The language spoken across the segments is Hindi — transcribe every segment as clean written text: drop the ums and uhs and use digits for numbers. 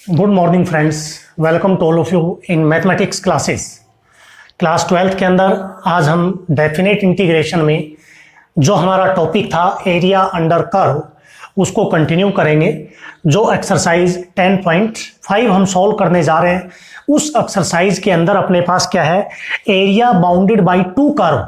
Good morning friends, welcome to all of you in mathematics classes. Class 12th के अंदर आज हम डेफिनेट इंटीग्रेशन में जो हमारा टॉपिक था एरिया अंडर कर्व उसको कंटिन्यू करेंगे। जो एक्सरसाइज 10.5 हम सॉल्व करने जा रहे हैं उस एक्सरसाइज के अंदर अपने पास क्या है, area bounded by two curve.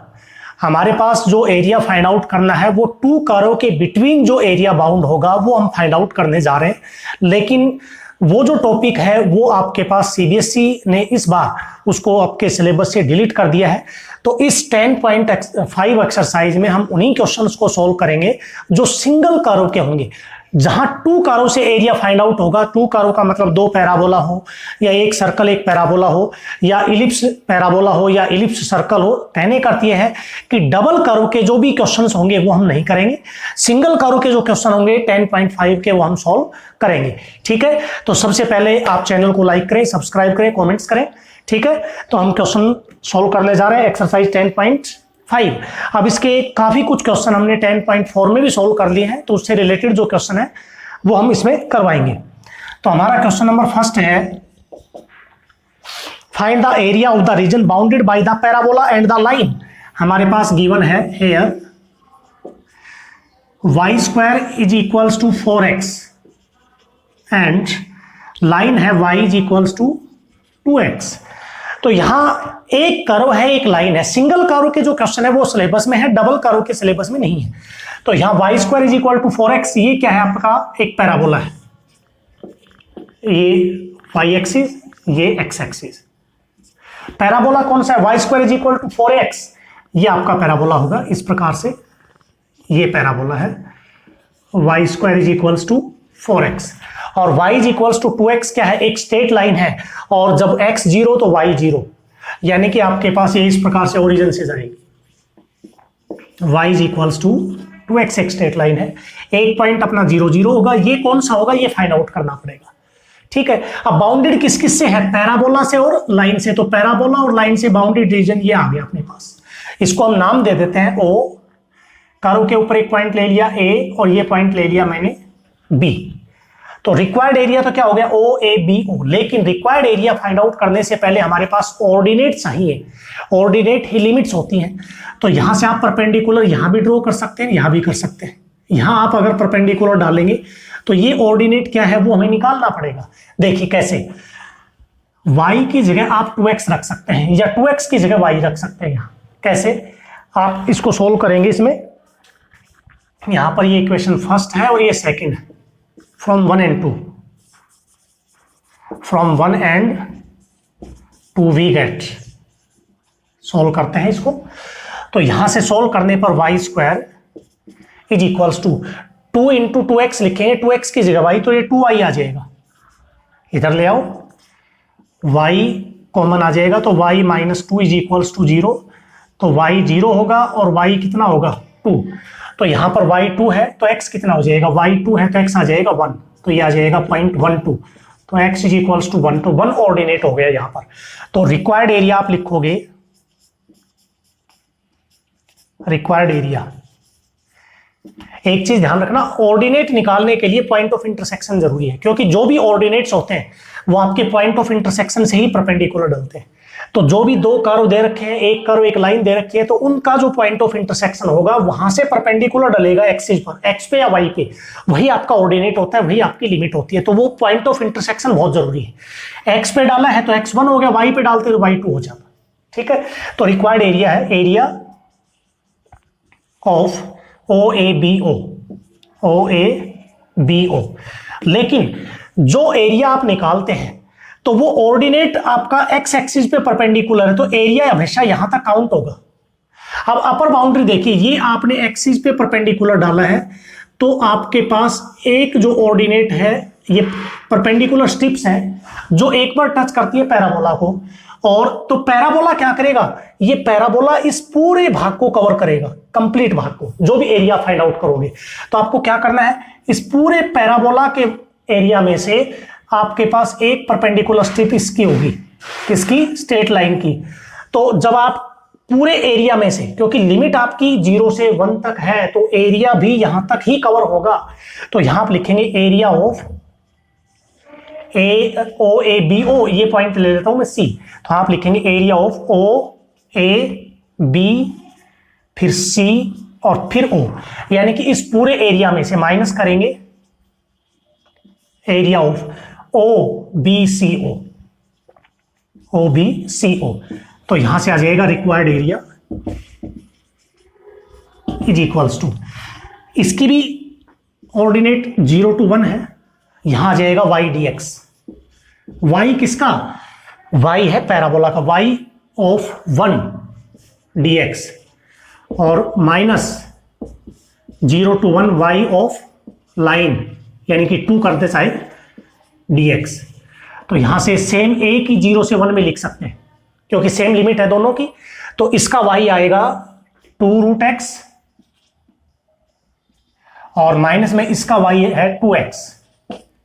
हमारे पास जो एरिया फाइंड आउट करना है वो टू कर्व के बिटवीन जो एरिया बाउंड होगा वो हम फाइंड आउट करने जा रहे हैं। लेकिन वो जो टॉपिक है वो आपके पास सीबीएसई ने इस बार उसको आपके सिलेबस से डिलीट कर दिया है। तो इस 10.5 एक्सरसाइज में हम उन्हीं क्वेश्चंस को सॉल्व करेंगे जो सिंगल कर्व के होंगे, जहां टू कर्व से एरिया फाइंड आउट होगा। टू कर्व का मतलब दो पैराबोला हो या एक सर्कल एक पैराबोला हो या इलिप्स पैराबोला हो या इलिप्स सर्कल हो। कहने का अर्थ यह है कि डबल कर्व के जो भी क्वेश्चंस होंगे वो हम नहीं करेंगे, सिंगल कर्व के जो क्वेश्चन होंगे 10.5 के वो हम सॉल्व करेंगे। ठीक है, तो सबसे पहले आप चैनल को लाइक करें, सब्सक्राइब करें, कॉमेंट्स करें। ठीक है, तो हम क्वेश्चन सॉल्व करने जा रहे हैं एक्सरसाइज 10.5। अब इसके काफी कुछ क्वेश्चन हमने 10.4 में भी सॉल्व कर लिए हैं, तो उससे रिलेटेड जो क्वेश्चन है वो हम इसमें करवाएंगे। तो हमारा क्वेश्चन नंबर फर्स्ट है, find the area of the region bounded by the parabola and the line. हमारे पास गिवन है here y square is equals to 4x and line है y इज इक्वल्स टू 2x। तो यहां एक कर्व है एक लाइन है। सिंगल कर्व के जो क्वेश्चन है वो सिलेबस में है, डबल कर्व के सिलेबस में नहीं है। तो यहां y square is equal to 4x, ये क्या है आपका एक पैराबोला है, ये y एक्सिस ये x एक्सिस। पैराबोला कौन सा है, y square is equal to 4x, ये आपका पैराबोला होगा इस प्रकार से, ये पैराबोला है y square is equals to 4x और y इज इक्वल्स टू 2x क्या है, एक स्ट्रेट लाइन है और जब x 0 तो y 0, यानी कि आपके पास ये इस प्रकार से ओरिजिन से जाएगी। y इज इक्वल्स टू 2x एक स्ट्रेट लाइन है, एक पॉइंट अपना 0 0 होगा। ये कौन सा होगा ये फाइंड आउट करना पड़ेगा। ठीक है, अब बाउंडेड किस किस से है, पैराबोला से और लाइन से। तो पैराबोला और लाइन से बाउंडेड रीजन ये आ गया अपने पास, इसको हम नाम दे देते हैं O। कर्व के ऊपर एक पॉइंट ले लिया A और ये पॉइंट ले लिया मैंने B। तो रिक्वायर्ड एरिया तो क्या हो गया OABO। लेकिन रिक्वायर्ड एरिया फाइंड आउट करने से पहले हमारे पास ऑर्डिनेट चाहिए, ऑर्डिनेट ही लिमिट्स होती हैं। तो यहां से आप परपेंडिकुलर यहां भी ड्रॉ कर सकते हैं, यहां भी कर सकते हैं। यहां आप अगर परपेंडिकुलर डालेंगे तो ये ऑर्डिनेट क्या है वो हमें निकालना पड़ेगा। देखिए कैसे, y की जगह आप 2x रख सकते हैं या 2x की जगह y रख सकते हैं। यहां कैसे आप इसको सोल्व करेंगे, इसमें यहां पर ये इक्वेशन फर्स्ट है और ये सेकंड है। From 1 and 2, from 1 and 2 we get, solve करते हैं इसको। तो यहां से सोल्व करने पर y square is equals to 2 into 2x लिखेंगे, 2x की जगह y, तो ये 2y आ जाएगा। इधर ले आओ, y कॉमन आ जाएगा तो y minus 2 is equals to 0। तो y 0 होगा और y कितना होगा 2। तो यहां पर y 2 है तो x कितना हो जाएगा, y 2 है तो x आ जाएगा 1, तो ये आ जाएगा 0.12। तो x इज इक्वल्स टू 1, तो 1 ऑर्डिनेट हो गया यहां पर। तो रिक्वायर्ड एरिया आप लिखोगे, रिक्वायर्ड एरिया। एक चीज ध्यान रखना, ऑर्डिनेट निकालने के लिए पॉइंट ऑफ इंटरसेक्शन जरूरी है, क्योंकि जो भी ऑर्डिनेट्स होते हैं वो आपके पॉइंट ऑफ इंटरसेक्शन से ही परपेंडिकुलर डलते हैं। तो जो भी दो कर्व दे रखे हैं, एक कर्व एक लाइन दे रखी है, तो उनका जो पॉइंट ऑफ इंटरसेक्शन होगा वहां से परपेंडिकुलर डलेगा एक्सिस पर, एक्स पे या वाई पे, वही आपका ऑर्डिनेट होता है, वही आपकी लिमिट होती है। तो वो पॉइंट ऑफ इंटरसेक्शन बहुत जरूरी है। एक्स पे डाला है तो x1 हो गया, वाई पे डालते तो y2 हो जाता। ठीक है, तो रिक्वायर्ड एरिया है एरिया ऑफ OABO, OABO। लेकिन जो एरिया आप निकालते हैं तो वो ऑर्डिनेट आपका x एक्सिस पे परपेंडिकुलर है, तो एरिया हमेशा यहां तक काउंट होगा। अब अपर बाउंड्री देखिए, ये आपने एक्सिस पे परपेंडिकुलर डाला है तो आपके पास एक जो ऑर्डिनेट है, ये परपेंडिकुलर स्ट्रिप्स हैं जो एक बार टच करती है पैराबोला को, और तो पैराबोला क्या करेगा, ये पैराबोला इस पूरे भाग को कवर करेगा, कंप्लीट भाग को, जो भी एरिया फाइंड आउट करोगे। तो आपको क्या करना है, इस पूरे पैराबोला के एरिया में से आपके पास एक परपेंडिकुलर स्ट्रिप इसकी होगी, किसकी, स्ट्रेट लाइन की। तो जब आप पूरे एरिया में से, क्योंकि लिमिट आपकी 0 से 1 तक है, तो एरिया भी यहां तक ही कवर होगा। तो यहां आप लिखेंगे area of A O A B O, ये पॉइंट ले लेता हूं मैं सी, तो आप लिखेंगे area of O A B फिर सी और फिर ओ, यानी कि इस पूरे एरिया में से माइनस करेंगे area of O B C O, O B C O, तो यहां से आ जाएगा required area is equals to, इसकी भी ऑर्डिनेट 0 to 1 है, यहां आ जाएगा y dx, y किसका, y है पैराबोला का, y ऑफ 1 dx और minus 0 to 1 y of line, यानी कि 2 करते साइड dx, तो यहां से सेम एक ही 0 से 1 में लिख सकते हैं क्योंकि सेम लिमिट है दोनों की, तो इसका y आएगा 2√x और माइनस में इसका y है 2x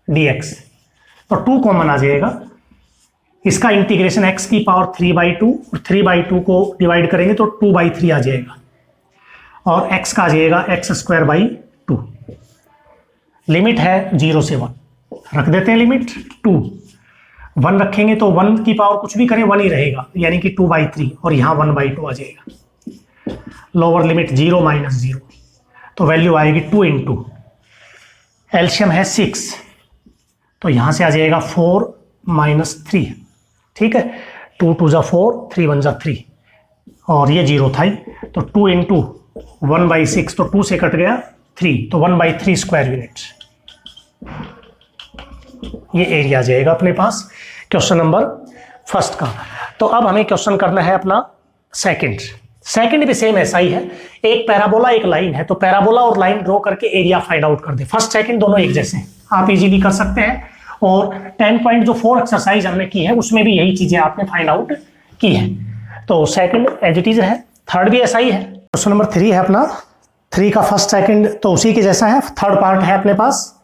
dx, तो 2 कॉमन आ जाएगा, इसका इंटीग्रेशन x की पावर 3/2 और 3/2 को डिवाइड करेंगे तो 2/3 आ जाएगा और x का आ जाएगा x²/2, लिमिट है 0 से 1, रख देते हैं लिमिट 2, 1 रखेंगे तो 1 की पावर कुछ भी करें 1 ही रहेगा, यानी कि 2/3 और यहां 1/2 आ जाएगा, लोअर लिमिट 0 - 0, तो वैल्यू आएगी 2 × एलसीएम है 6, तो यहां से आ जाएगा 4 - 3, ठीक है, 2 × 2 = 4, 3 × 1 = 3 और ये 0 था ही, तो 2 × 1/6, तो 2 से कट गया 3, तो 1/3 स्क्वायर यूनिट, ये एरिया आ जाएगा अपने पास क्वेश्चन नंबर फर्स्ट का। तो अब हमें क्वेश्चन करना है अपना सेकंड भी सेम ऐसा ही है, एक पैराबोला एक लाइन है, तो पैराबोला और लाइन ड्रॉ करके एरिया फाइंड आउट कर दे, फर्स्ट सेकंड दोनों एक जैसे हैं, आप इजीली कर सकते हैं, और 10.4 एक्सरसाइज हमने की है उसमें भी यही चीजें आपने फाइंड आउट की है, तो सेकंड एज इट इज है, थर्ड भी ऐसा ही है। क्वेश्चन नंबर 3 है अपना, 3 का फर्स्ट सेकंड तो उसी के जैसा है, थर्ड पार्ट है अपने पास,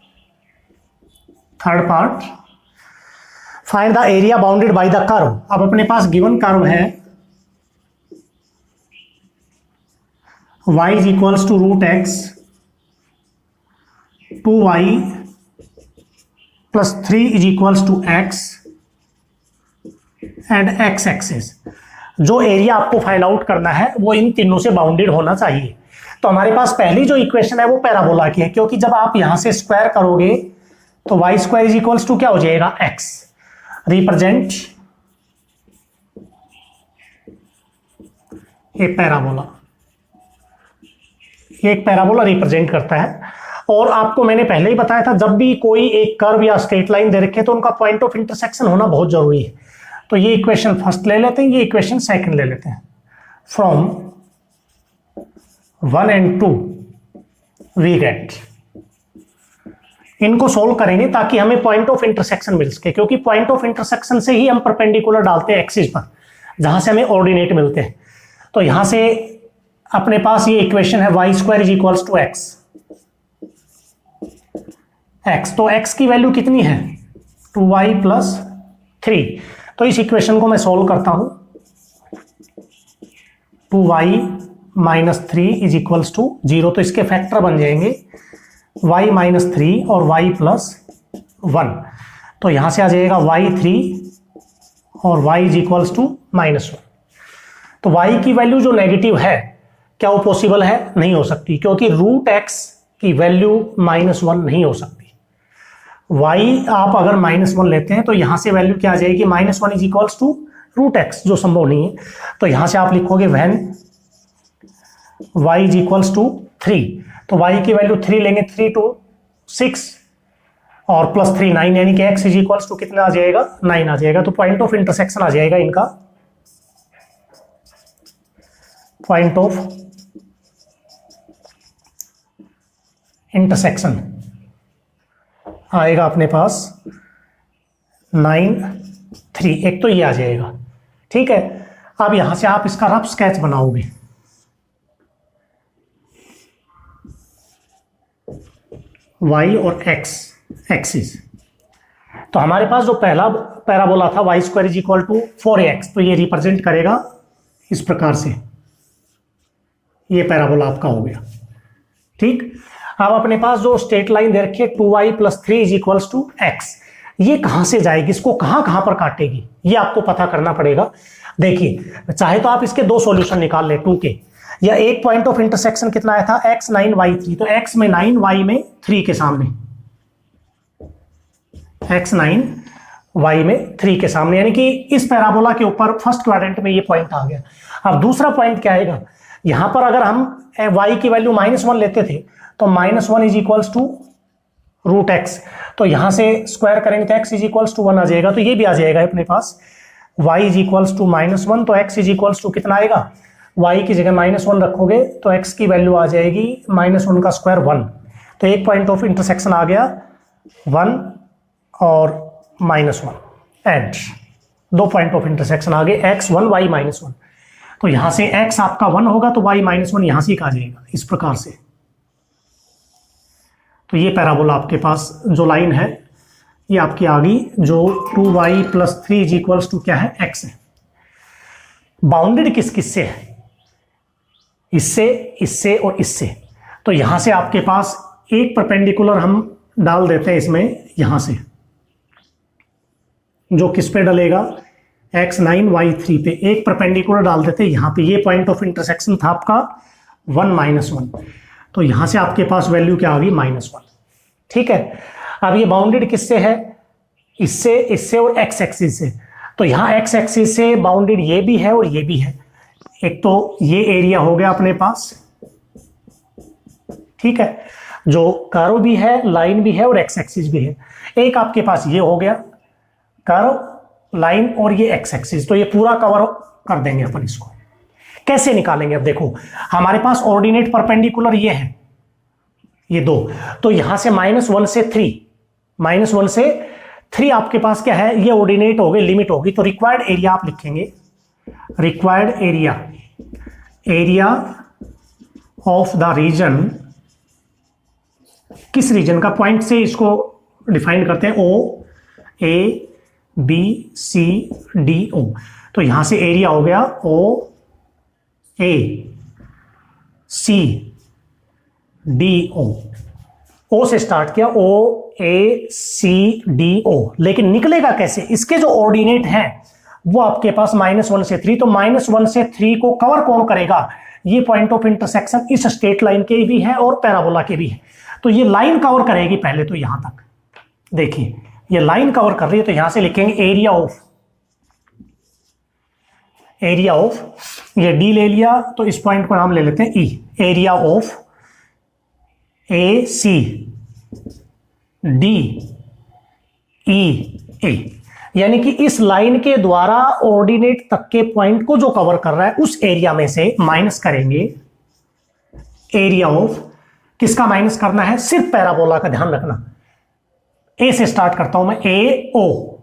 third part find the area bounded by the curve. अब अपने पास गिवन कर्व है y is equals to √x 2y plus 3 is equals to x and x axis। जो एरिया आपको फाइंड आउट करना है वो इन तीनों से बाउंडेड होना चाहिए। तो हमारे पास पहली जो इक्वेशन है वो पैराबोला की है, क्योंकि जब आप यहां से स्क्वायर करोगे तो y² इज इक्वल्स टू क्या हो जाएगा, x, रिप्रेजेंट ए पैराबोला, ये एक पैराबोला रिप्रेजेंट करता है। और आपको मैंने पहले ही बताया था, जब भी कोई एक कर्व या स्ट्रेट लाइन दे रखे तो उनका पॉइंट ऑफ इंटरसेक्शन होना बहुत जरूरी है। तो ये इक्वेशन फर्स्ट ले लेते हैं, ये इक्वेशन सेकंड ले लेते हैं। फ्रॉम 1 and 2 वी गेट, इनको सोल्व करेंगे ताकि हमें पॉइंट ऑफ इंटरसेक्शन मिल सके, क्योंकि पॉइंट ऑफ इंटरसेक्शन से ही हम परपेंडिकुलर डालते हैं एक्सिस पर, जहां से हमें ऑर्डिनेट मिलते हैं। तो यहां से अपने पास ये इक्वेशन है y² is equals to x, तो x की वैल्यू कितनी है 2y + 3, तो इस इक्वेशन को मैं सोल्व करता हूं, 2y - 3 इज इक्वल्स टू 0, तो इसके फैक्टर बन जाएंगे y - 3 और y + 1, तो यहां से आ जाएगा y3 और y इज इक्वल्स टू -1। तो y की वैल्यू जो नेगेटिव है, क्या वो पॉसिबल है, नहीं हो सकती, क्योंकि √x की वैल्यू -1 नहीं हो सकती। y आप अगर -1 लेते हैं तो यहां से वैल्यू क्या आ जाएगी, -1 इज इक्वल्स टू √x, जो संभव नहीं है। तो यहां से आप लिखोगे when y is equals to 3, तो y की वैल्यू 3 लेंगे, 3 × 6 और +3 9, यानी कि x इज इक्वल्स टू कितना आ जाएगा, 9 आ जाएगा। तो पॉइंट ऑफ इंटरसेक्शन आ जाएगा इनका, पॉइंट ऑफ इंटरसेक्शन आएगा अपने पास 9 3, एक तो ये आ जाएगा, ठीक है। अब यहां से आप इसका रफ स्केच बनाओगे, y और x एक्सिस, तो हमारे पास जो पहला पैराबोला था y² is equal to 4ax, तो ये रिप्रेजेंट करेगा इस प्रकार से, ये पैराबोला आपका हो गया, ठीक। अब अपने पास जो स्ट्रेट लाइन दे रखी है 2y + 3 is equals to x, ये कहाँ से जाएगी, इसको कहाँ कहाँ पर काटेगी, ये आपको पता करना पड़ेगा। देखिए चाहे तो आप इसके दो सॉल्यूशन निकाल ले 2 के, या एक पॉइंट ऑफ इंटरसेक्शन कितना आया था x 9 y 3, तो x में 9 y में 3 के सामने, x 9 y में 3 के सामने, यानी कि इस पैराबोला के ऊपर फर्स्ट क्वाड्रेंट में ये पॉइंट आ गया। अब दूसरा पॉइंट क्या आएगा, यहां पर अगर हम y की वैल्यू -1 लेते थे तो -1 is equals to root x, तो यहां से स्क्वायर करेंगे तो x इज इक्वल्स टू 1 आ जाएगा, तो ये भी आ जाएगा अपने पास y इज इक्वल्स टू -1, तो x इज इक्वल्स टू कितना आएगा, y की जगह -1 रखोगे तो x की वैल्यू आ जाएगी -1 का स्क्वायर 1, तो एक पॉइंट ऑफ इंटरसेक्शन आ गया 1 और -1, एंड दो पॉइंट ऑफ इंटरसेक्शन आ गए x 1 y -1, तो यहां से x आपका 1 होगा तो y -1 यहां से आ जाएगा इस प्रकार से। तो ये पैराबोला आपके पास जो लाइन है ये आपकी आ गई, जो 2y + 3 इज इक्वल्स टू क्या है, x है। बाउंडेड किस किस से है, इससे, इससे और इससे, तो यहां से आपके पास एक परपेंडिकुलर हम डाल देते हैं इसमें, यहां से जो किस पे डलेगा, x 9 y 3 पे एक परपेंडिकुलर डाल देते हैं यहां पे, ये पॉइंट ऑफ इंटरसेक्शन था आपका 1 -1, तो यहां से आपके पास वैल्यू क्या आ गई -1, ठीक है। अब ये बाउंडेड किससे है, इससे, इससे और x एक्सिस से, तो यहां x एक्सिस से बाउंडेड ये भी है और ये भी है, एक तो ये एरिया हो गया अपने पास, ठीक है, जो कर्व भी है, लाइन भी है और x एक्सिस भी है। एक आपके पास ये हो गया कर्व, लाइन और ये x एक्सिस, तो ये पूरा कवर कर देंगे अपन। इसको कैसे निकालेंगे, अब देखो हमारे पास ऑर्डिनेट परपेंडिकुलर ये है, ये दो, तो यहां से -1 से 3, -1 से 3 आपके पास क्या है, ये ऑर्डिनेट हो गए, लिमिट होगी, तो रिक्वायर्ड एरिया आप लिखेंगे, required area, area of the region, किस रीजन का, पॉइंट से इसको डिफाइन करते हैं, O A B C D O, तो यहां से एरिया हो गया O A C D O, O से स्टार्ट किया O A C D O, लेकिन निकलेगा कैसे, इसके जो ऑर्डिनेट हैं वो आपके पास -1 से 3, तो -1 से 3 को कवर कौन करेगा, ये पॉइंट ऑफ इंटरसेक्शन इस स्ट्रेट लाइन के भी है और पैराबोला के भी है, तो ये लाइन कवर करेगी पहले तो यहां तक, देखिए ये लाइन कवर कर रही है, तो यहां से लिखेंगे एरिया ऑफ, एरिया ऑफ, ये डी ले लिया तो इस पॉइंट को नाम ले लेते हैं E, area of A C D E A, यानी कि इस लाइन के द्वारा ऑर्डिनेट तक के पॉइंट को जो कवर कर रहा है उस एरिया में से माइनस करेंगे एरिया ऑफ, किसका माइनस करना है, सिर्फ पैराबोला का ध्यान रखना। ए से स्टार्ट करता हूं मैं, ए ओ,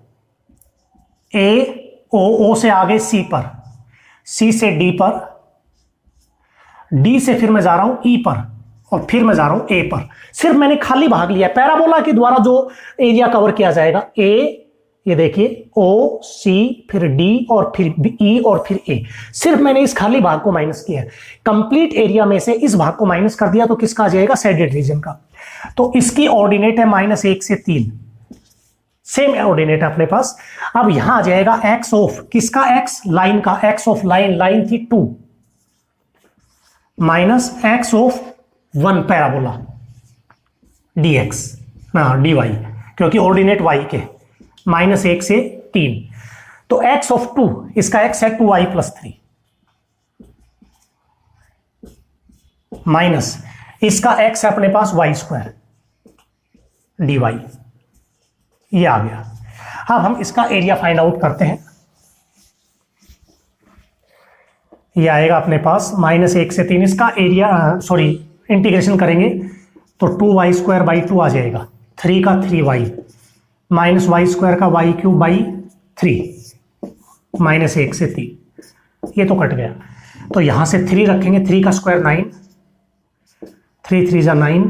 ए ओ, ओ से आगे सी पर, सी से डी पर, डी से फिर मैं जा रहा हूं ई पर, और फिर मैं जा रहा हूं ए पर, सिर्फ मैंने खाली भाग लिया, पैराबोला के द्वारा जो एरिया कवर किया जाएगा, ए, ये देखिए ओ सी फिर डी और फिर ई और फिर ए, सिर्फ मैंने इस खाली भाग को माइनस किया, कंप्लीट एरिया में से इस भाग को माइनस कर दिया, तो किसका आ जाएगा, शेडेड रीजन का, तो इसकी ऑर्डिनेट है -1 से 3, सेम ऑर्डिनेट अपने पास। अब यहां आ जाएगा एक्स ऑफ, किसका एक्स, लाइन का, एक्स ऑफ लाइन, लाइन थी 2 minus x of 1 parabola dx ना dy, क्योंकि ऑर्डिनेट y के, -1 से 3, तो x ऑफ 2, इसका x है 2y + 3 माइनस इसका x है अपने पास y² dy, ये आ गया। अब हम इसका एरिया फाइंड आउट करते हैं, ये आएगा अपने पास -1 से 3, इसका एरिया सॉरी इंटीग्रेशन करेंगे तो 2y² / 2 आ जाएगा, 3 का 3y -y² का y³ / 3 -1 से 3, ये तो कट गया, तो यहां से 3 रखेंगे, 3 का स्क्वायर 9, 3 3 जा 9,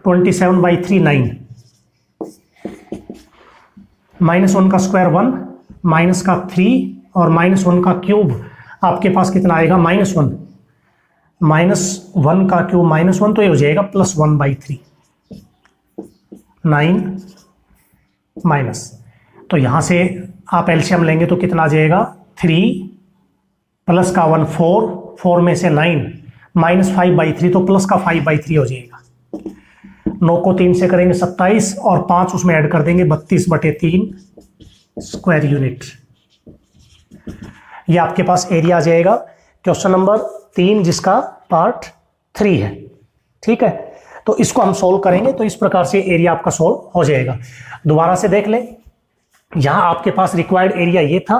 27/3 9, -1 का स्क्वायर 1, माइनस का 3 और -1 का क्यूब आपके पास कितना आएगा, -1, -1 का क्यूब -1, तो ये हो जाएगा +1/3, 9 माइनस तो यहाँ से आप एलसीएम लेंगे तो कितना आ जाएगा, 3 प्लस का 1 4, 4 में से 9 माइनस 5/3, तो प्लस का 5/3 हो जाएगा। 9 को 3 से करेंगे 27 और 5 उसमें ऐड कर देंगे 32/3 स्क्वायर यूनिट। ये आपके पास एरिया आ जाएगा क्वेश्चन नंबर 3 जिसका पार्ट 3 है। ठीक है, तो इसको हम सोल्व करेंगे तो इस प्रकार से एरिया आपका सोल्व हो जाएगा। दोबारा से देख लें, यहां आपके पास रिक्वायर्ड एरिया ये था,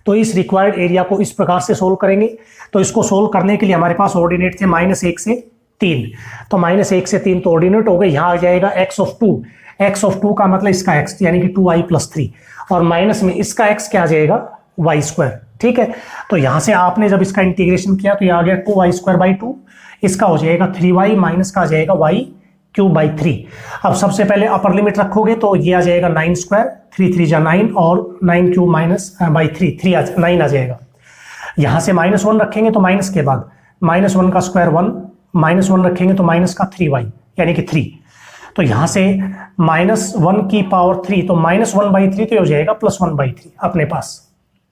तो इस रिक्वायर्ड एरिया को इस प्रकार से सोल्व करेंगे। तो इसको सोल्व करने के लिए हमारे पास ऑर्डिनेट थे -1 से 3, तो -1 से 3 तो ऑर्डिनेट हो गए। यहाँ आ जाएगा x ऑफ 2, x ऑफ 2 का मतलब इसका x यानी कि 2y + 3, और माइनस में इसका x क्या आ जाएगा, y²। ठीक है, तो यहाँ से आपने जब इसका इंटीग्रेशन किया तो ये आ गया 2y²/2, इसका हो जाएगा 3y माइनस का आ जाएगा y³ 3। अब सबसे पहले अपर लिमिट रखोगे तो ये आ जाएगा 9², 3 3 जा 9 और 9³ -/3 9 आ जाएगा। यहाँ से -1 रखेंगे तो माइनस के बाद -1 का स्क्वायर 1, -1 रखेंगे तो माइनस का 3y यानी कि 3। तो यहाँ से -1 की पावर 3 तो -1/3 तो हो जाएगा +1/3 अपने पास।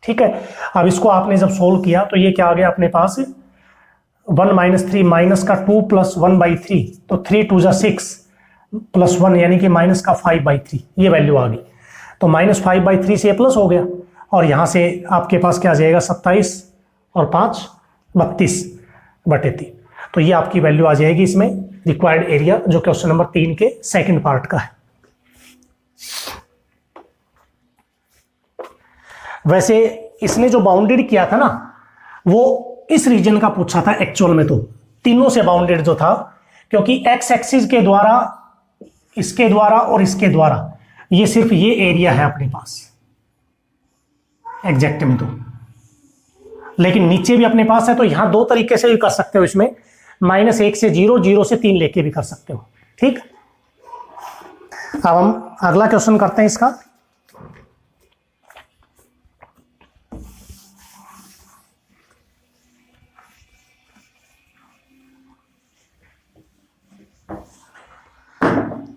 ठीक है, अब इसको आपने जब सोल्व किया तो ये क्या आ गया अपने पास, 1 - 3 माइनस का 2 + 1/3, तो 3 2 जा 6 + 1 यानी कि माइनस का 5/3, ये वैल्यू आ गई। तो -5/3 से प्लस हो गया, और यहाँ से आपके पास क्या आ जाएगा 27 और 5 32/3। तो ये आपकी वैल्यू आ जाएगी इसमें रिक्वायर्ड एरिया, जो क्वेश्चन नंबर 3 के सेकंड पार्ट का है। वैसे इसने जो बाउंडेड किया था ना, वो इस रीजन का पूछा था एक्चुअल में, तो तीनों से बाउंडेड जो था, क्योंकि एक्स एक्सिस के द्वारा, इसके द्वारा और इसके द्वारा, ये सिर्फ ये एरिया है अपने पास एग्जैक्ट में। तो लेकिन नीचे भी अपने पास है, तो यहां 2 तरीके से भी कर सकते हो इसमें, -1 से 0, 0 से 3 लेके भी कर सकते हो। ठीक, अब हम अगला क्वेश्चन करते हैं इसका।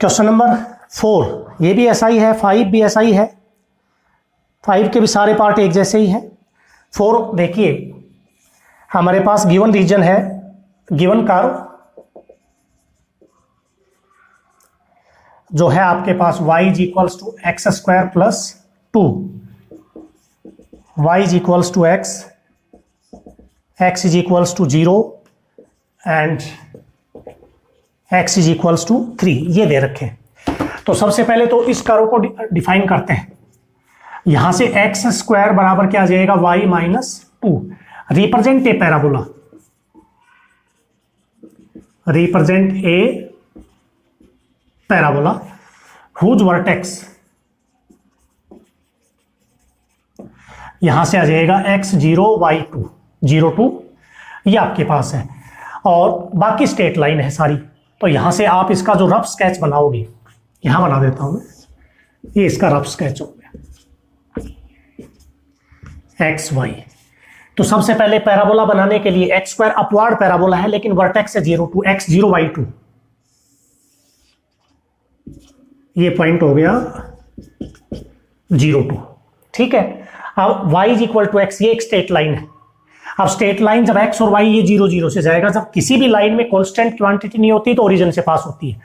क्वेश्चन नंबर 4, ये भी ऐसा ही है, 5 भी ऐसा ही है, 5 के भी सारे पार्ट एक जैसे ही हैं। 4 देखिए, हमारे पास गिवन रीजन है, गिवन कर्व जो है आपके पास y = x² + 2, y = x = 0 and x = 3, ये दे रखे हैं। तो सबसे पहले तो इस कर्व को डिफाइन करते हैं। यहां से x² बराबर क्या आ जाएगा, y - 2, represent a parabola, represent a parabola whose vertex, यहां से आ जाएगा x0 y2 0 2, ये आपके पास है, और बाकी स्ट्रेट लाइन है सारी। तो यहां से आप इसका जो रफ स्केच बनाओगे, यहां बना देता हूं मैं, ये इसका रफ स्केच हो गया XY। तो सबसे पहले पैराबोला बनाने के लिए x² अपवार्ड पैराबोला है, लेकिन वर्टेक्स है 0 2, x0 y2, ये पॉइंट हो गया 0 2। ठीक है, अब y = x, ये एक स्ट्रेट लाइन है। अब स्ट्रेट लाइन जब x और y ये 0 0 से जाएगा, जब किसी भी लाइन में कांस्टेंट क्वांटिटी नहीं होती तो ओरिजिन से पास होती है,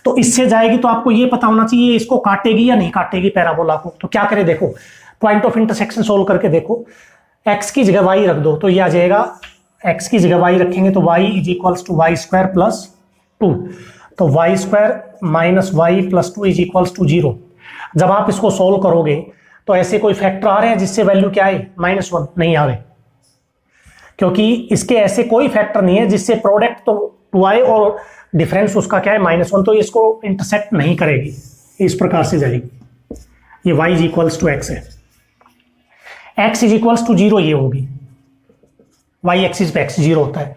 तो इससे जाएगी, तो आपको ये पता होना चाहिए इसको काटेगी या नहीं काटेगी पैराबोला को। तो क्या करें, देखो पॉइंट ऑफ इंटरसेक्शन सोल्व करके देखो, x की जगह y रख दो तो ये आ जाएगा, x की जगह y रखेंगे तो y = y² + 2, तो y² - y + 2 = 0। जब आप इसको सोल्व करोगे तो ऐसे कोई फैक्टर आ रहे हैं जिससे वैल्यू क्या है, -1 नहीं आ रहे, क्योंकि इसके ऐसे कोई फैक्टर नहीं है जिससे प्रोडक्ट तो 2i और डिफरेंस उसका क्या है -1, तो इसको इंटरसेक्ट नहीं करेगी, इस प्रकार से जाएगी। ये y = x है, x = 0 ये होगी, y एक्सिस पे x 0 होता है,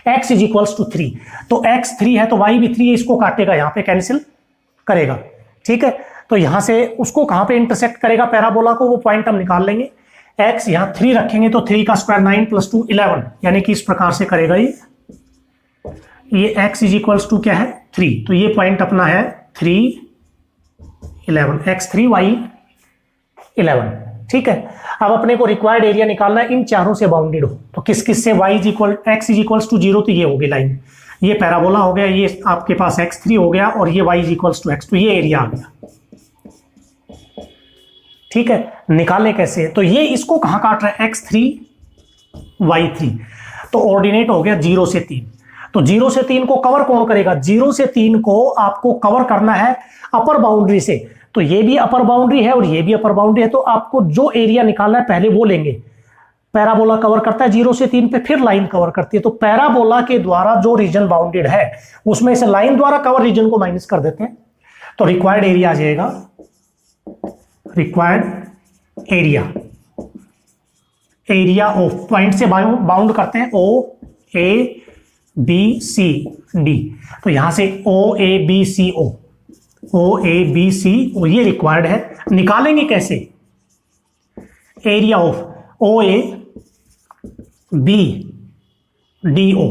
x = 3, तो x 3 है तो y भी 3 है, इसको काटेगा, यहाँ पे कैंसिल करेगा। ठीक है, तो यहाँ से उसको कहाँ पे इंटरसेक्ट करेगा पैराबोला को, वो पॉइंट हम निकाल लेंगे। x यहाँ 3 रखेंगे तो 3 का स्क्वायर 9 + 2 11, यानी कि इस प्रकार से करेगा ये x = क्या है 3, तो ये पॉइंट अपना है 3 11, x3 y 11। ठीक है, अब अपने को रिक्वायर्ड एरिया निकालना है इन चारों से बाउंडेड हो, तो किस किस से y equal x equals to 0, तो ये होगी लाइन, ये पैराबोला हो गया, ये आपके पास x3 हो गया और ये y इक्वल्स टू x, तो ये एरिया आ गया। ठीक है, निकालें कैसे, तो ये इसको कहां काट रहा है, x3 y3, तो ऑर्डिनेट हो गया 0 से 3, तो 0 से 3 को कवर कौन करेगा, 0 से 3 को आपको कवर करना है अपर बाउंड्री से, तो ये भी अपर बाउंड्री है और ये भी अपर बाउंड्री है, तो आपको जो एरिया निकालना है पहले वो लेंगे। पैराबोला कवर करता है 0 से 3 पे, फिर लाइन कवर करती है, तो पैराबोला के द्वारा जो रीजन बाउंडेड है उसमें से लाइन द्वारा कवर रीजन को माइनस कर देते हैं, तो रिक्वायर्ड एरिया आ जाएगा, रिक्वायर्ड एरिया ऑफ, पॉइंट से बाउंड करते हैं ओ ए बी सी डी, तो यहां से ओ A B C O, O A B C ओ, ये रिक्वायर्ड है। निकालेंगे कैसे, area of O A B D O,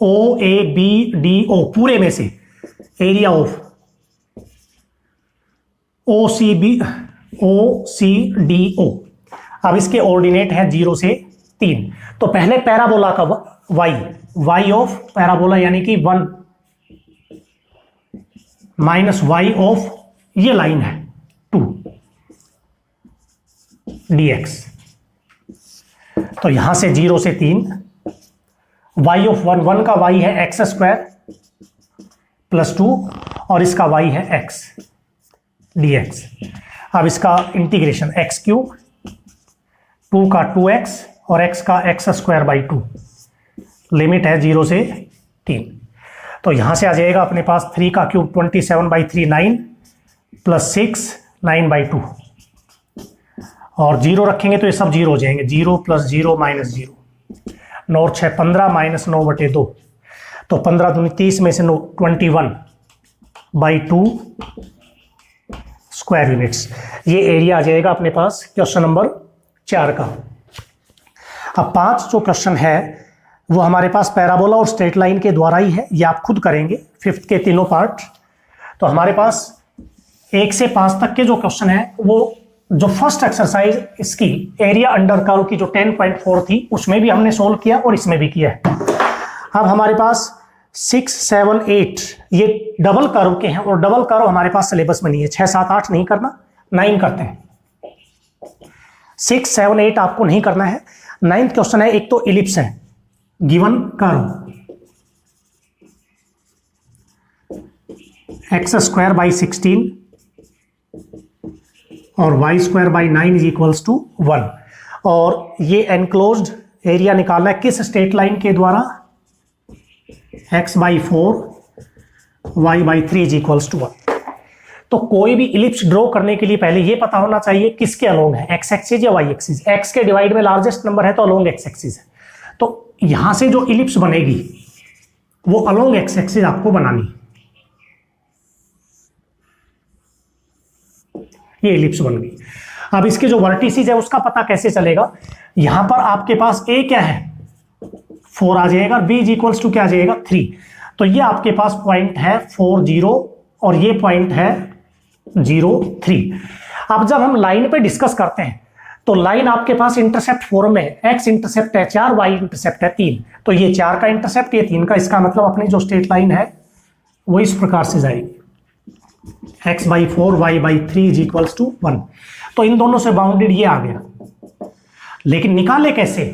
O A B D O पूरे में से, area of O C D O, अब इसके ऑर्डिनेट है 0 से 3, तो पहले पैराबोला का y ऑफ पैराबोला यानी कि 1 माइनस y ऑफ ये लाइन है 2 dx, तो यहां से 0 से 3, y ऑफ 1 का y है x स्क्वायर प्लस 2 और इसका y है x dx। अब इसका इंटीग्रेशन x क्यूब, 2 का 2x और x का x स्क्वायर बाई 2, लिमिट है 0 से 3, तो यहां से आ जाएगा अपने पास 3 का क्यूब 27/3 9 प्लस 6 9/2, और 0 रखेंगे तो ये सब 0 हो जाएंगे, 0 प्लस 0 माइनस 0, 9 और 6 15 माइनस 9/2, तो 15 दूनी 30 में से 21/2 स्क्वायर यूनिट्स, ये एरिया आ जाएगा अपने पास क्वेश्चन नंबर 4 का। अब 5 जो क्वेश्चन है वो हमारे पास पैराबोला और स्ट्रेट लाइन के द्वारा ही है, ये आप खुद करेंगे 5th के तीनों पार्ट। तो हमारे पास 1 से 5 तक के जो क्वेश्चन है वो जो फर्स्ट एक्सरसाइज इसकी एरिया अंडर कर्व की जो 10.4 थी उसमें भी हमने सोल्व किया और इसमें भी किया है। अब हमारे पास 6, 7, 8 ये डबल कर्व के हैं और डबल कर्व हमारे पास सिलेबस में नहीं है, 6, 7, 8 नहीं करना, 9 करते हैं। 6, 7, 8 आपको नहीं करना है। 9th क्वेश्चन है, एक तो इलिप्स है, given curve x square by 16 और y square by 9 is equals to 1, और ये एनक्लोज्ड एरिया निकालना है किस स्ट्रेट लाइन के द्वारा, x by 4 y by 3 is equals to 1। तो कोई भी इलिप्स ड्रॉ करने के लिए पहले ये पता होना चाहिए किसके अलोंग है, x एक्सिस या y एक्सिस। x के डिवाइड में लार्जेस्ट नंबर है तो अलोंग x एक्सिस है, तो यहां से जो इलिप्स बनेगी वो अलोंग x एक्सिस आपको बनानी, ये इलिप्स बन गई। अब इसके जो वर्टिसेस है उसका पता कैसे चलेगा, यहां पर आपके पास a क्या है 4 आ जाएगा, b इज इक्वल्स टू क्या आ जाएगा 3, तो ये आपके पास पॉइंट है 4 0 और ये पॉइंट है 0 3। अब जब हम लाइन पे डिस्कस करते हैं तो लाइन आपके पास इंटरसेप्ट फॉर्म में है, x इंटरसेप्ट है 4, y इंटरसेप्ट है 3, तो ये 4 का इंटरसेप्ट, ये 3 का, इसका मतलब अपनी जो स्ट्रेट लाइन है वो इस प्रकार से जाएगी, x by 4 y by 3 is equals to 1। तो इन दोनों से बाउंडेड ये आ गया, लेकिन निकाले कैसे,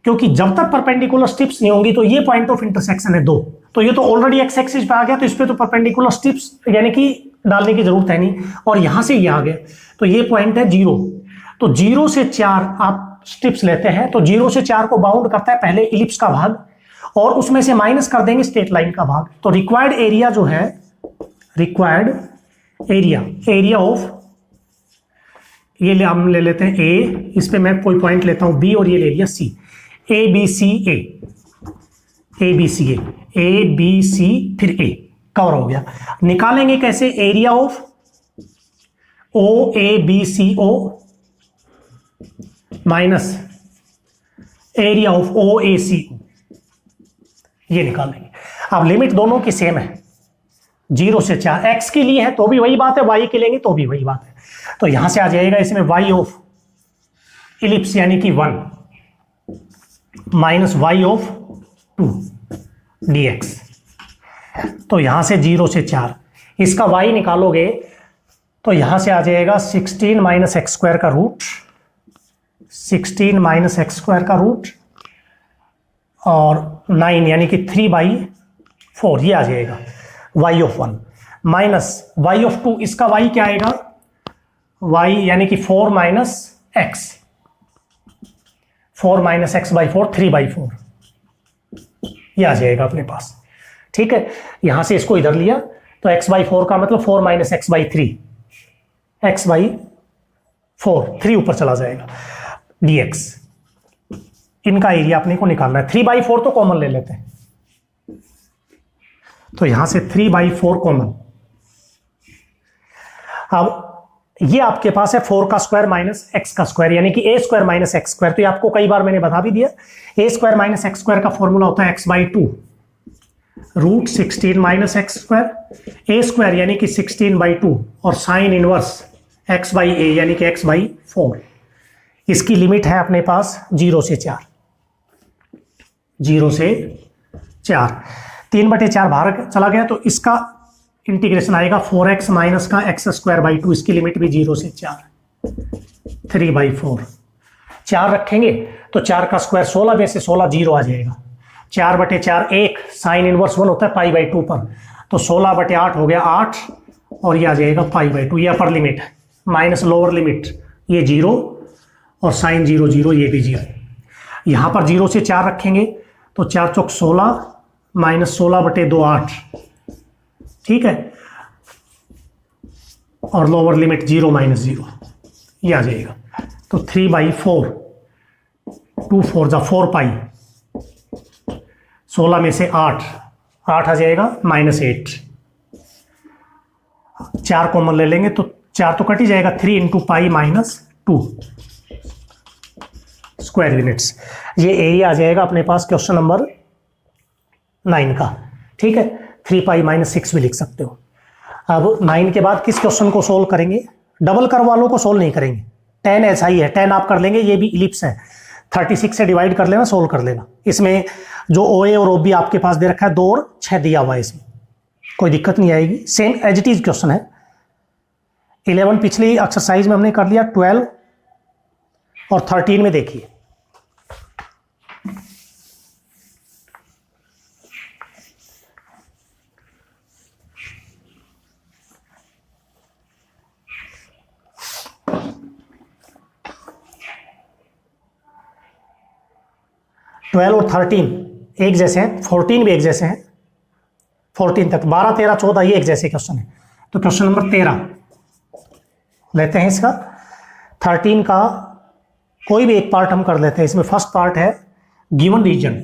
क्योंकि जब तक परपेंडिकुलर स्ट्रिप्स नहीं होंगी तो ये पॉइंट ऑफ इंटरसेक्शन है 2, तो ये तो ऑलरेडी x एक्सिस पे आ गया, तो इस पे तो परपेंडिकुलर स्ट्रिप्स यानी कि डालने की जरूरत है नहीं, और यहां से ये आ गया, तो ये पॉइंट है 0, तो 0 से 4 आप स्ट्रिप्स लेते हैं, तो 0 से 4 को बाउंड करता है पहले इलिप्स का भाग और उसमें से माइनस कर देंगे स्ट्रेट लाइन का भाग, तो रिक्वायर्ड एरिया जो है, रिक्वायर्ड एरिया ऑफ, ये हम ले लेते हैं a, इस पे मैं कोई पॉइंट लेता हूं b और ये ले लिया c, a b c फिर a कवर हो गया। निकालेंगे कैसे, area of o a b c o minus area of o a c o, ये निकालेंगे। अब लिमिट दोनों की सेम है, 0 से 4, x के लिए है तो भी वही बात है, y के लेंगे तो भी वही बात है। तो यहां से आ जाएगा इसमें y ऑफ इलिप्स यानी कि 1 माइनस y ऑफ 2 dx। तो यहां से 0 से 4, इसका y निकालोगे तो यहां से आ जाएगा 16 माइनस एक्स स्क्वायर का रूट, 16 माइनस एक्स स्क्वायर का रूट और 9 यानी कि 3/4 ये आ जाएगा y of 1 minus y of 2। इसका y क्या आएगा, y यानी कि 4 minus x, 4 minus x by 4 3/4 ये आ जाएगा अपने पास। ठीक है, यहां से इसको इधर लिया तो x/4 का मतलब 4 माइनस x/3, x/4 3 ऊपर चला जाएगा dx। इनका एरिया अपने को निकालना है। 3/4 तो कॉमन ले लेते हैं, तो यहां से 3/4 कॉमन। अब ये आपके पास है 4 का स्क्वायर माइनस एक्स का स्क्वायर यानी कि a square minus x square. तो ये आपको कई बार मैंने बता भी दिया, a square minus x square का फॉर्मूला होता है x/2 root 16 minus x square, a square यानी कि 16/2 और साइन इनवर्स x/a यानी कि x/4। इसकी लिमिट है अपने पास 0 से 4, 0 से 4, 3/4 बाहर चला गया तो इसका इंटीग्रेशन आएगा 4x माइनस का x²/2। इसकी लिमिट भी 0 से 4, 3/4। 4 रखेंगे तो 4 का स्क्वायर 16 में से 16 0 आ जाएगा। 4/4 1 साइन इनवर्स 1 होता है π/2 पर, तो 16/8 हो गया 8 और ये आ जाएगा π/2। ये अपर लिमिट है, माइनस लोअर लिमिट ये 0 और साइन 0 0 ये भी 0। यहाँ पर 0 से 4 रखेंगे तो 4 चौक 16 माइनस 16/2 8। ठीक है, और लोअर लिमिट 0 माइनस 0 ये आ जाएगा। तो 3/4 2 4 जा 4π, 16 में से 8 आ जाएगा -8। 4 कॉमन ले लेंगे तो 4 तो कट ही जाएगा, 3 × π-2 स्क्वायर यूनिट्स। ये एरिया आ जाएगा अपने पास क्वेश्चन नंबर 9 का। ठीक है, 3π-6 भी लिख सकते हो। अब 9 के बाद किस क्वेश्चन को सोल्व करेंगे, डबल कर्व वालों को सोल्व नहीं करेंगे। 10 ऐसा ही है, 10 आप कर लेंगे, ये भी इलिप्स है, 36 से डिवाइड कर लेना, सोल्व कर लेना। इसमें जो OA और OB आपके पास दे रखा है 2 और 6 दिया हुआ है, इसमें कोई दिक्कत नहीं आएगी। Same as it is question है। 11 पिछली एक्सरसाइज में हमने कर लिया, 12 और 13 में देखिए। ट्वेल्व और 13 एक जैसे हैं, 14 भी एक जैसे हैं, 14 तक 12 13 14 ये एक जैसे क्वेश्चन है। तो क्वेश्चन नंबर 13 लेते हैं इसका। 13 का कोई भी एक पार्ट हम कर लेते हैं। इसमें फर्स्ट पार्ट है given region,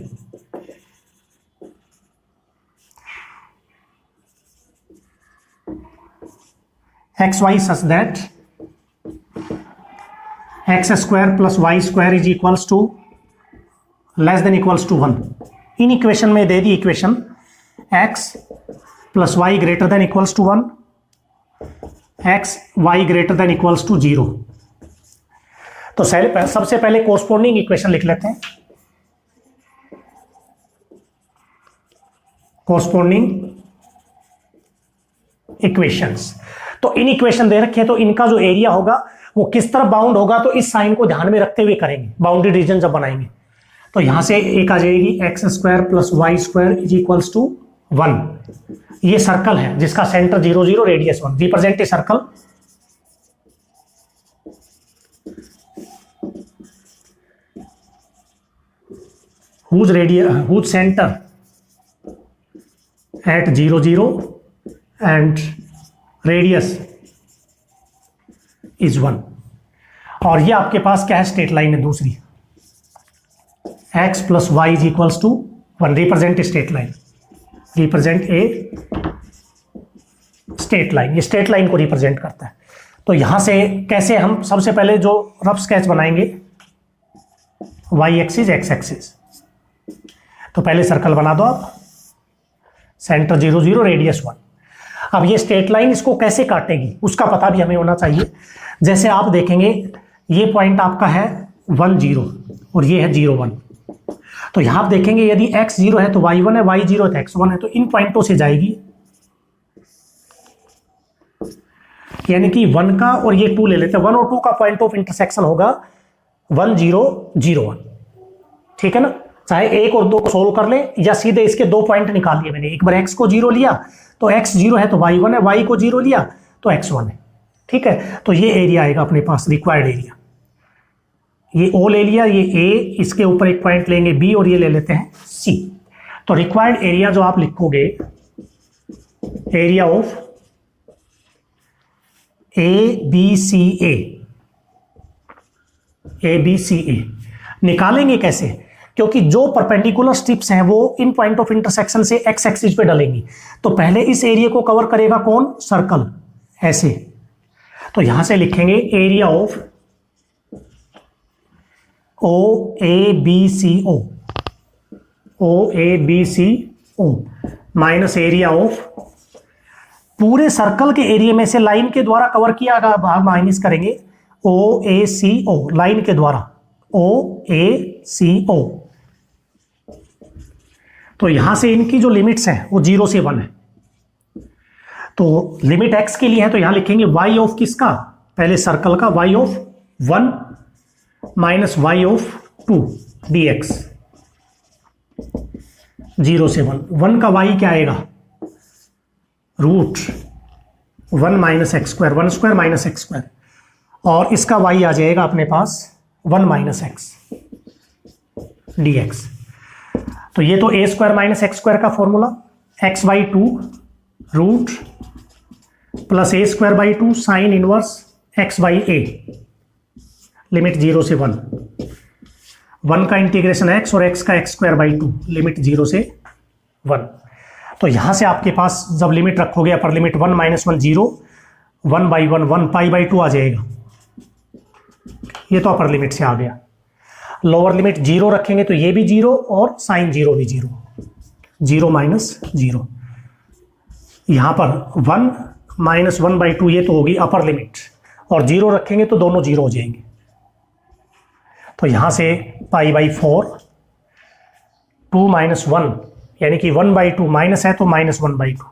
XY such that x² + y² is equals to less than equals to 1। इन इक्वेशन में दे दी equation x + y greater than equals to 1, x y greater than equals to 0। तो सबसे पहले कोरस्पोंडिंग इक्वेशन लिख लेते हैं। कोरस्पोंडिंग इक्वेशंस, तो इन इक्वेशन दे रखे हैं, तो इनका जो एरिया होगा वो किस तरफ बाउंड होगा, तो इस साइन को ध्यान में रखते हुए करेंगे बाउंड्री रीजन जब बनाएंगे। तो यहां से एक आ जाएगी x² + y² is equals to 1। ये सर्कल है जिसका centre 0 0 radius 1, represent a circle whose center at 0 0 and radius is 1। और ये आपके पास क्या है, स्ट्रेट लाइन है दूसरी, x + y is equals to 1, represent a straight line, represent a straight line. ये स्ट्रेट लाइन को रिप्रेजेंट करता है। तो यहां से कैसे हम सबसे पहले जो रफ स्केच बनाएंगे, y एक्सिस x एक्सिस। तो पहले सर्कल बना दो आप, सेंटर 0 0 रेडियस 1। अब ये स्ट्रेट लाइन इसको कैसे काटेगी उसका पता भी हमें होना चाहिए। जैसे आप देखेंगे ये पॉइंट आपका है 1 0 और ये है 0 1, तो यहां आप देखेंगे यदि x 0 है तो y 1 है, y 0 है तो x 1 है, तो इन पॉइंटों से जाएगी, यानी कि 1 का और ये 2 ले लेते हैं, 1 और 2 का पॉइंट ऑफ इंटरसेक्शन होगा 1 0 0 1, ठीक है ना। चाहे 1 और 2 को सोल्व कर ले या सीधे इसके 2 पॉइंट निकाल लिए मैंने, एक बार x को 0 लिया तो x 0 है तो y 1 है, y को 0 लिया तो x 1 है, ठीक है। तो ये एरिया आएगा अपने पास रिक्वायर्ड एरिया, ये O ले लिया, ये A, इसके ऊपर एक पॉइंट लेंगे B और ये ले लेते हैं C। तो रिक्वायर्ड एरिया जो आप लिखोगे, एरिया ऑफ ABCA, ABCA निकालेंगे कैसे, क्योंकि जो परपेंडिकुलर स्ट्रिप्स हैं वो इन पॉइंट ऑफ इंटरसेक्शन से x एक्सिस पे डलेंगी। तो पहले इस एरिया को कवर करेगा कौन, सर्कल, ऐसे। तो यहां से लिखेंगे area of OABCO, OABCO minus area of पूरे सर्कल के एरिया में से लाइन के द्वारा कवर किया गया भाग माइनस करेंगे OACO, लाइन के द्वारा OACO। तो यहां से इनकी जो लिमिट्स हैं वो 0 से 1 है, तो लिमिट x के लिए है तो यहां लिखेंगे y ऑफ किसका, पहले सर्कल का, y of 1 minus y of 2 dx, 0 से 1, 1 का y क्या आएगा, root 1 minus x square, 1 square minus x square, और इसका y आ जाएगा अपने पास 1 माइनस एक्स dx। तो ये तो a square minus x square का formula, x by 2 root plus a square by 2 sine inverse x by a, limit 0 से 1, 1 का इंटीग्रेशन x और x का x स्क्वायर बाई 2, लिमिट 0 से 1। तो यहां से आपके पास जब लिमिट रखोगे upper limit 1 minus 1 0, 1 by 1 1 pi by 2 आ जाएगा, ये तो अपर लिमिट से आ गया। लोअर लिमिट 0 रखेंगे तो ये भी 0 और साइन 0 भी 0, 0 माइनस 0, यहां पर 1 माइनस 1 बाई 2 ये तो होगी अपर लिमिट, और 0 रखेंगे तो दोनों 0 हो जाएंगे। तो यहां से पाई बाई 4, 2 माइनस 1 यानी कि 1 बाई 2 माइनस है तो माइनस 1 बाई 2,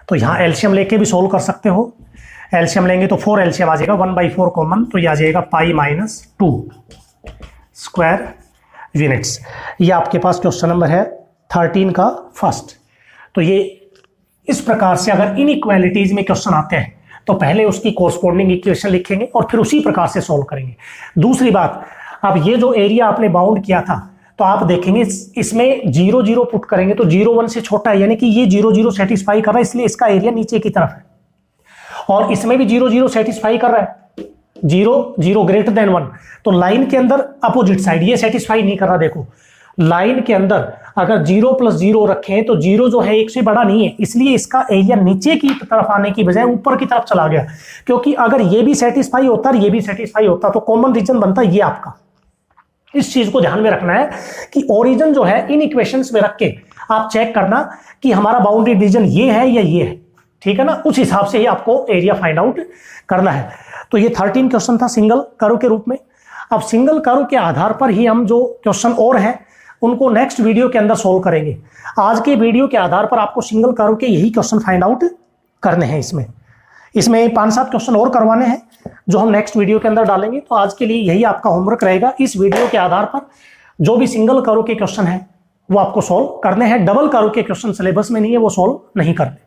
तो यहाँ एलसीएम लेके भी सोल्व कर सकते हो, एलसीएम लेंगे तो 4 एलसीएम आ जाएगा, 1 बाई 4 कॉमन, तो ये आ जाएगा पाई माइनस 2 स्क्वायर यूनिट्स। ये आपके पास क्वेश्चन नंबर है 13 का फर्स्ट। तो ये इस प्रकार से अगर इनइक्वालिटीज में क्वेश्चन आते हैं तो पहले उसकी कोरस्पोंडिंग इक्वेशन लिखेंगे और फिर उसी प्रकार से सोल्व करेंगे। दूसरी बात, अब ये जो एरिया आपने बाउंड किया था तो आप देखेंगे इसमें 0 0 पुट करेंगे तो 0 1 से छोटा है, यानी कि ये 0 0 सेटिस्फाई कर रहा है, इसलिए इसका एरिया नीचे की तरफ है, और इसमें भी 0 0 सेटिस्फाई कर रहा है, 0 0 ग्रेटर देन 1, तो लाइन के अंदर अपोजिट साइड ये सेटिस्फाई नहीं कर रहा। देखो लाइन के अंदर अगर 0 प्लस 0 रखें तो 0 जो है 1 से बड़ा नहीं है, इसलिए इसका एरिया नीचे की तरफ आने की बजाय ऊपर की तरफ चला गया, क्योंकि अगर ये भी सेटिस्फाई होता और ये भी सेटिस्फाई होता तो कॉमन रीजन बनता ये आपका। इस चीज को ध्यान में रखना है कि ओरिजिन जो है इन इक्वेशंस में रख के आप चेक करना कि हमारा बाउंड्री रीजन ये है या ये है, ठीक है ना, उस हिसाब से ही आपको एरिया फाइंड आउट करना है। तो ये 13 क्वेश्चन था सिंगल कर्व के रूप में। अब सिंगल कर्व के आधार पर ही हम जो क्वेश्चन और हैं उनको नेक्स्ट वीडियो के अंदर सोल्व करेंगे। आज के वीडियो के आधार पर आपको सिंगल कर्व के यही क्वेश्चन फाइंड आउट करने हैं। इसमें 5-7 क्वेश्चन और करवाने हैं जो हम नेक्स्ट वीडियो के अंदर डालेंगे। तो आज के लिए यही आपका होमवर्क रहेगा। इस वीडियो के आधार पर जो भी सिंगल कर्व के क्वेश्चन है वो आपको सोल्व करने हैं। डबल कर्व के क्वेश्चन सिलेबस में नहीं है, वो सोल्व नहीं करने।